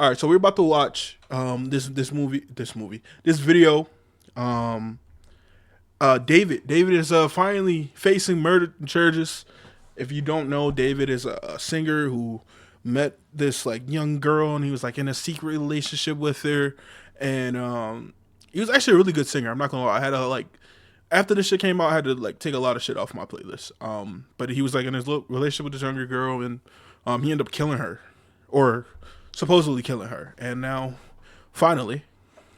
All right, so we're about to watch this video. David is finally facing murder charges. If you don't know, David is a singer who met this like young girl, and he was like in a secret relationship with her, and he was actually a really good singer. I'm not gonna lie. I had to like after this shit came out, I had to like take a lot of shit off my playlist. But he was like in his relationship with this younger girl, and he ended up killing her, or supposedly killing her, and now finally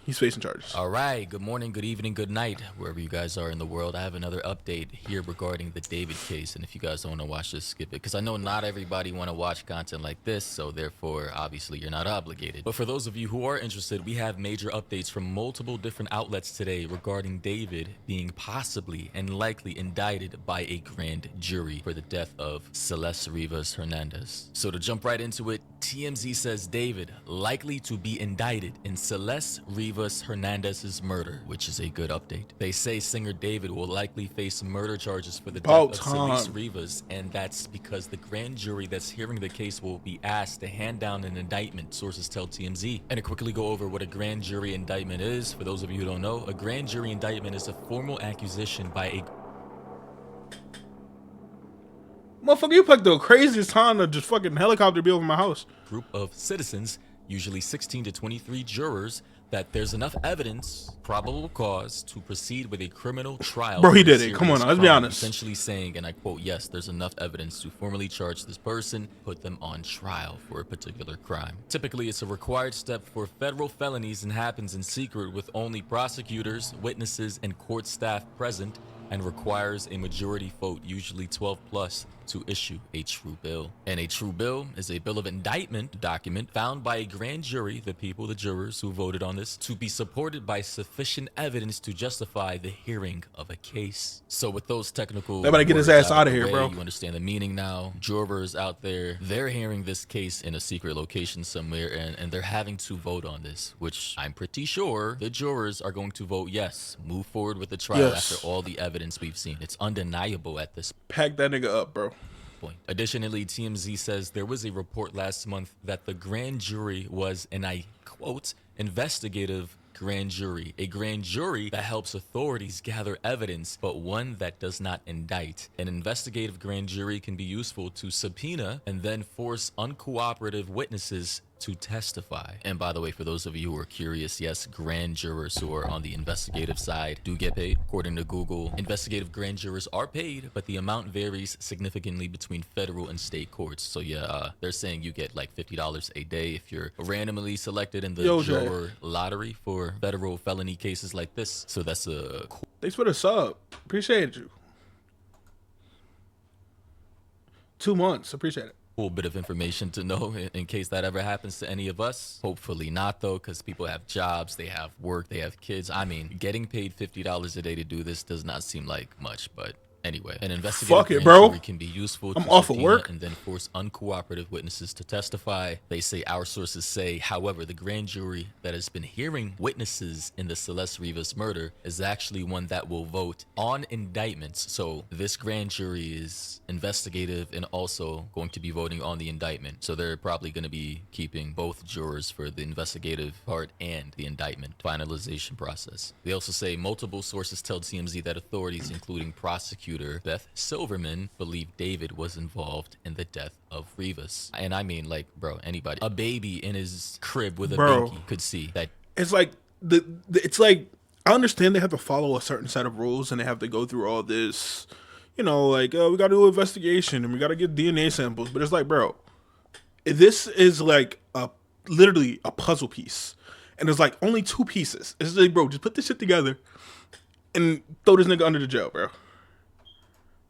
he's facing charges. All right, good morning, good evening, good night, wherever you guys are in the world. I have another update here regarding the David case, and if you guys don't want to watch this, skip it, because I know not everybody want to watch content like this, so therefore, obviously, you're not obligated. But for those of you who are interested, we have major updates from multiple different outlets today regarding David being possibly and likely indicted by a grand jury for the death of Celeste Rivas Hernandez. So to jump right into it, TMZ says David likely to be indicted in Celeste Rivas Hernandez's murder, which is a good update. They say singer David will likely face murder charges for the death of Celeste Rivas, and that's because the grand jury that's hearing the case will be asked to hand down an indictment, sources tell TMZ. And to quickly go over what a grand jury indictment is, for those of you who don't know, a grand jury indictment is a formal accusation by a Motherfucker, you picked the craziest time to just fucking helicopter be over my house. Group of citizens, usually 16 to 23 jurors, that there's enough evidence, probable cause, to proceed with a criminal trial. Bro, he did it. Come on, let's be honest. Essentially saying, and I quote, yes, there's enough evidence to formally charge this person, put them on trial for a particular crime. Typically, it's a required step for federal felonies and happens in secret with only prosecutors, witnesses, and court staff present, and requires a majority vote, usually 12 plus, to issue a true bill. And a true bill is a bill of indictment document found by a grand jury, the people, the jurors who voted on this, to be supported by sufficient evidence to justify the hearing of a case. So with those technical they better get his ass out of here, bro. You understand the meaning now. Jurors out there, they're hearing this case in a secret location somewhere, and they're having to vote on this, which I'm pretty sure the jurors are going to vote yes, move forward with the trial after all the evidence we've seen. It's undeniable at this point. Pack that nigga up, bro. Additionally, TMZ says there was a report last month that the grand jury was, and I quote, investigative grand jury, a grand jury that helps authorities gather evidence, but one that does not indict. An investigative grand jury can be useful to subpoena and then force uncooperative witnesses to testify. And by the way, for those of you who are curious, yes, grand jurors who are on the investigative side do get paid. According to Google, investigative grand jurors are paid, but the amount varies significantly between federal and state courts. So yeah, they're saying you get like $50 a day if you're randomly selected in the juror lottery for federal felony cases like this. So that's a cool. Thanks for the sub. Appreciate you. 2 months. Appreciate it. Cool bit of information to know in case that ever happens to any of us. Hopefully not, though, because people have jobs, they have work, they have kids. I mean, getting paid $50 a day to do this does not seem like much, but anyway, an investigative grand jury can be useful to off of work and then force uncooperative witnesses to testify. They say, our sources say, however, the grand jury that has been hearing witnesses in the Celeste Rivas murder is actually one that will vote on indictments. So this grand jury is investigative and also going to be voting on the indictment. So they're probably going to be keeping both jurors for the investigative part and the indictment finalization process. They also say multiple sources tell TMZ that authorities, including prosecutors, Beth Silverman, believe David was involved in the death of Rivas. And I mean, like, bro, anybody, a baby in his crib with a binky could see that. It's like it's like, I understand they have to follow a certain set of rules and they have to go through all this, you know, like we got to do an investigation and we got to get DNA samples. But it's like, bro, this is like literally a puzzle piece, and there's like only 2 pieces. It's like, bro, just put this shit together and throw this nigga under the jail, bro.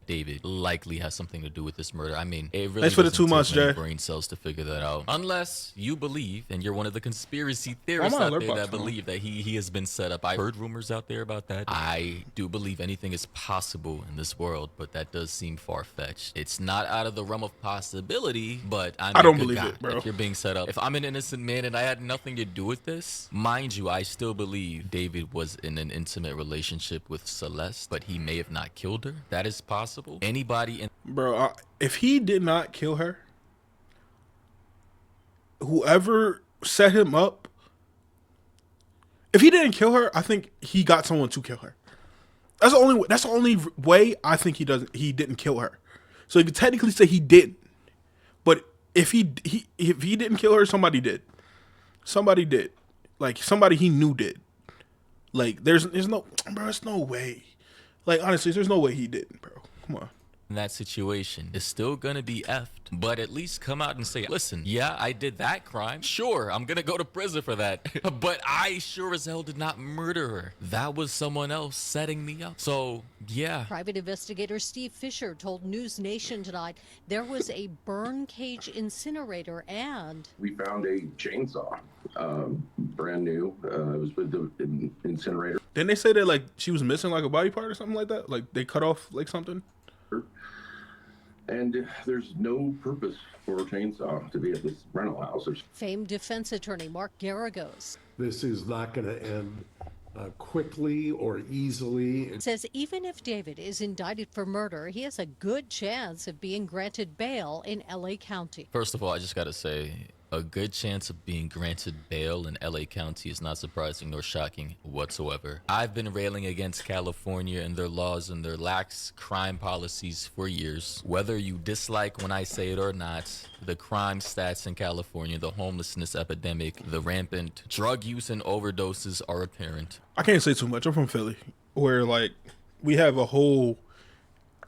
David likely has something to do with this murder. I mean, it really thanks for the 2 months, Jay. Brain cells to figure that out. Unless you believe, and you're one of the conspiracy theorists out there that believe that he has been set up. I've heard rumors out there about that. I do believe anything is possible in this world, but that does seem far-fetched. It's not out of the realm of possibility, but I don't believe it, bro. If you're being set up, if I'm an innocent man and I had nothing to do with this, mind you, I still believe David was in an intimate relationship with Celeste, but he may have not killed her. That is possible. Anybody in if he did not kill her, whoever set him up. If he didn't kill her, I think he got someone to kill her. That's the only way I think he didn't kill her. So you could technically say he didn't. But if he didn't kill her, somebody did. Somebody did. Like somebody he knew did. Like there's no way. Like honestly, there's no way he didn't, bro. Come on. In that situation is still gonna be effed, but at least come out and say, listen, yeah, I did that crime. Sure, I'm gonna go to prison for that. But I sure as hell did not murder her. That was someone else setting me up. So, yeah. Private investigator Steve Fisher told News Nation tonight there was a burn cage incinerator and we found a chainsaw, brand new. It was with the incinerator. Didn't they say that like she was missing like a body part or something like that? Like they cut off like something? And there's no purpose for a chainsaw to be at this rental house. famed defense attorney Mark Garagos This is not going to end quickly or easily. says even if David is indicted for murder, he has a good chance of being granted bail in LA County. First of all, I just gotta say, a good chance of being granted bail in LA County is not surprising nor shocking whatsoever. I've been railing against California and their laws and their lax crime policies for years. Whether you dislike when I say it or not, the crime stats in California, the homelessness epidemic, the rampant drug use and overdoses are apparent. I can't say too much. I'm from Philly, where like we have a whole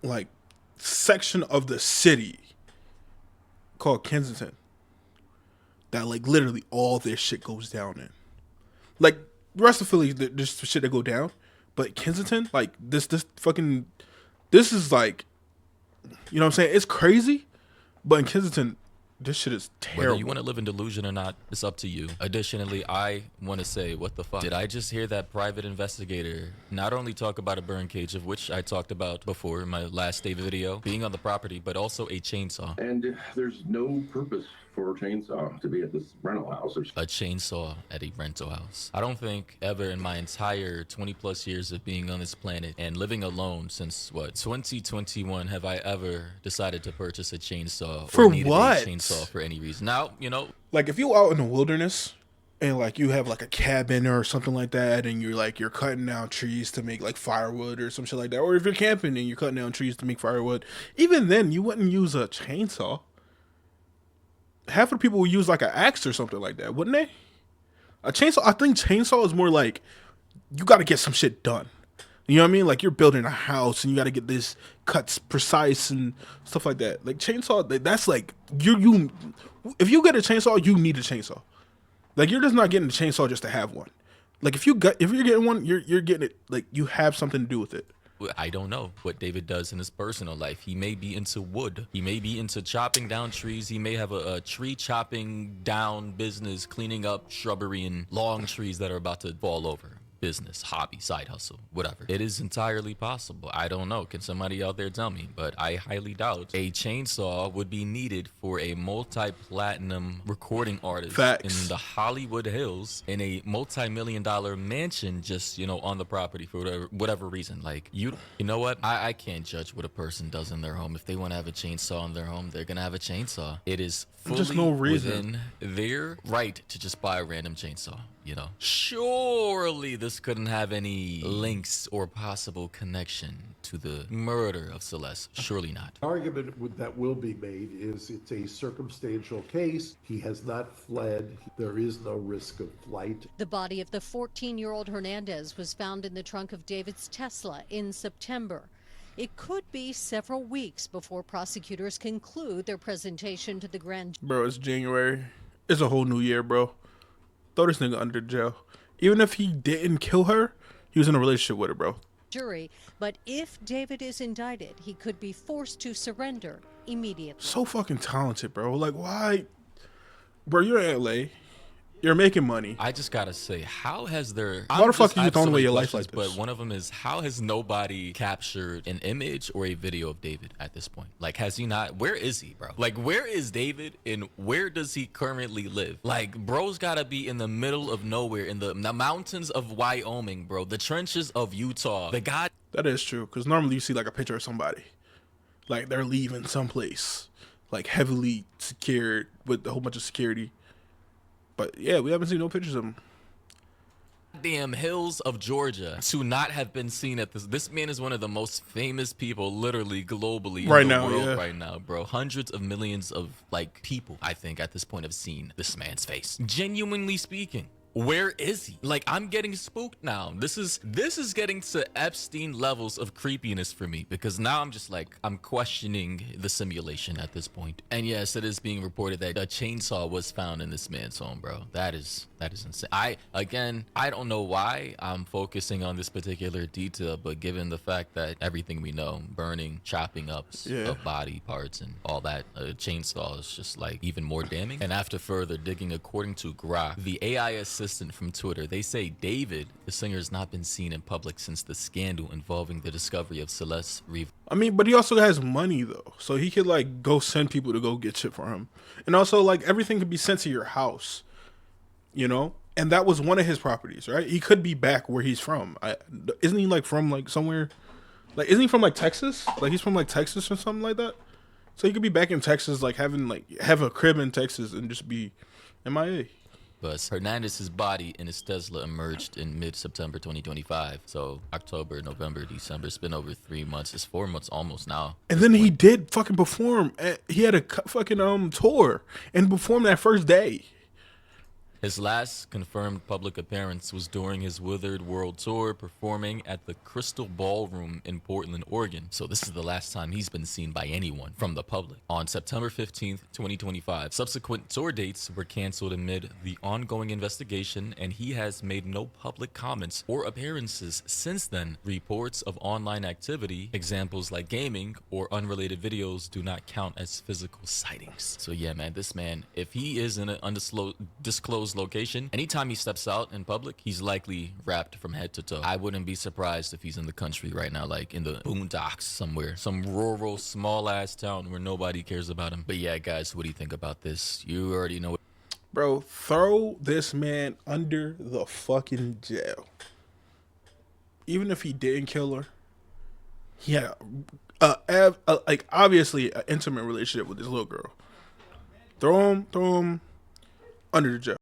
like section of the city called Kensington that like literally all this shit goes down in. Like the rest of Philly, there's shit that go down, but Kensington, like this is like, you know what I'm saying? It's crazy, but in Kensington, this shit is terrible. Whether you want to live in delusion or not, it's up to you. Additionally, I want to say, what the fuck? Did I just hear that private investigator not only talk about a burn cage, of which I talked about before in my last David video, being on the property, but also a chainsaw? And there's no purpose for a chainsaw to be at this rental house. A chainsaw at a rental house. I don't think ever in my entire 20 plus years of being on this planet and living alone since what 2021 have I ever decided to purchase a chainsaw For or needed what? a chainsaw for any reason. Now, you know, Like if you out in the wilderness and like you have like a cabin or something like that, and you're cutting down trees to make like firewood or some shit like that, or if you're camping and you're cutting down trees to make firewood, even then you wouldn't use a chainsaw. Half of the people would use like an axe or something like that, wouldn't they? A chainsaw, I think chainsaw is more like you got to get some shit done. You know what I mean? Like you're building a house and you got to get this cuts precise and stuff like that. Like chainsaw, that's like you. If you get a chainsaw, you need a chainsaw. Like you're just not getting a chainsaw just to have one. Like if you're getting one, you're getting it. Like you have something to do with it. I don't know what David does in his personal life. He may be into wood. He may be into chopping down trees. He may have a tree chopping down business, cleaning up shrubbery and long trees that are about to fall over. Business, hobby, side hustle, whatever. It is entirely possible. I don't know. Can somebody out there tell me? But I highly doubt a chainsaw would be needed for a multi-platinum recording artist Facts. in the Hollywood Hills in a multi-million-dollar mansion just, you know, on the property for whatever reason. Like, you know what? I can't judge what a person does in their home. If they want to have a chainsaw in their home, they're going to have a chainsaw. It is fully Just no reason. within their right to just buy a random chainsaw. You know, surely this couldn't have any links or possible connection to the murder of Celeste. Surely not. The argument that will be made is it's a circumstantial case. He has not fled. There is no risk of flight. The body of the 14-year-old Hernandez was found in the trunk of David's Tesla in September. It could be several weeks before prosecutors conclude their presentation to the grand jury. Bro, it's January. It's a whole new year, bro. Throw this nigga under jail. Even if he didn't kill her, he was in a relationship with her, bro. But if David is indicted, he could be forced to surrender immediately. So fucking talented, bro. Like, why? Bro, you're in LA. You're making money. I just gotta say, how has there? Why the fuck are I you have so throwing away many your life questions, like this? But one of them is, how has nobody captured an image or a video of David at this point? Like, has he not? Where is he, bro? Like, where is David and where does he currently live? Like, bro's gotta be in the middle of nowhere, in the mountains of Wyoming, bro, the trenches of Utah. The God. That is true, because normally you see like a picture of somebody, like they're leaving someplace, like heavily secured with a whole bunch of security. But yeah, we haven't seen no pictures of him. Damn hills of Georgia to not have been seen at this. This man is one of the most famous people, literally globally, Right in the now, world yeah. right now, bro. Hundreds of millions of like people, I think, at this point have seen this man's face. Genuinely speaking. Where is he? Like, I'm getting spooked now. This is getting to Epstein levels of creepiness for me, because now I'm just like, I'm questioning the simulation at this point. And yes, it is being reported that a chainsaw was found in this man's home, bro. That is insane. I don't know why I'm focusing on this particular detail, but given the fact that everything we know, burning, chopping up of body parts and all that, a chainsaw is just like even more damning. And after further digging, according to Grok, the AI assistant from Twitter, they say David, the singer, has not been seen in public since the scandal involving the discovery of Celeste Reeve. I mean, but he also has money though, so he could like go send people to go get shit for him, and also like everything could be sent to your house, you know. And that was one of his properties, right? He could be back where he's from. Isn't he like from like somewhere? Like, isn't he from like Texas? Like he's from like Texas or something like that. So he could be back in Texas, like have a crib in Texas and just be MIA. But Hernandez's body in his Tesla emerged in mid-September 2025. So October, November, December. It's been over 3 months. It's 4 months almost now. And then he did fucking perform. He had a fucking tour and performed that first day. His last confirmed public appearance was during his Withered World Tour, performing at the Crystal Ballroom in Portland, Oregon. So this is the last time he's been seen by anyone from the public. On September 15th, 2025, subsequent tour dates were canceled amid the ongoing investigation, and he has made no public comments or appearances since then. Reports of online activity, examples like gaming or unrelated videos, do not count as physical sightings. So yeah, man, this man, if he is in an undisclosed location, anytime he steps out in public, he's likely wrapped from head to toe. I wouldn't be surprised if he's in the country right now, like in the boondocks somewhere, some rural small ass town where nobody cares about him. But yeah, guys, what do you think about this? You already know. Bro, throw this man under the fucking jail. Even if he didn't kill her, he had like obviously an intimate relationship with this little girl. Throw him under the jail.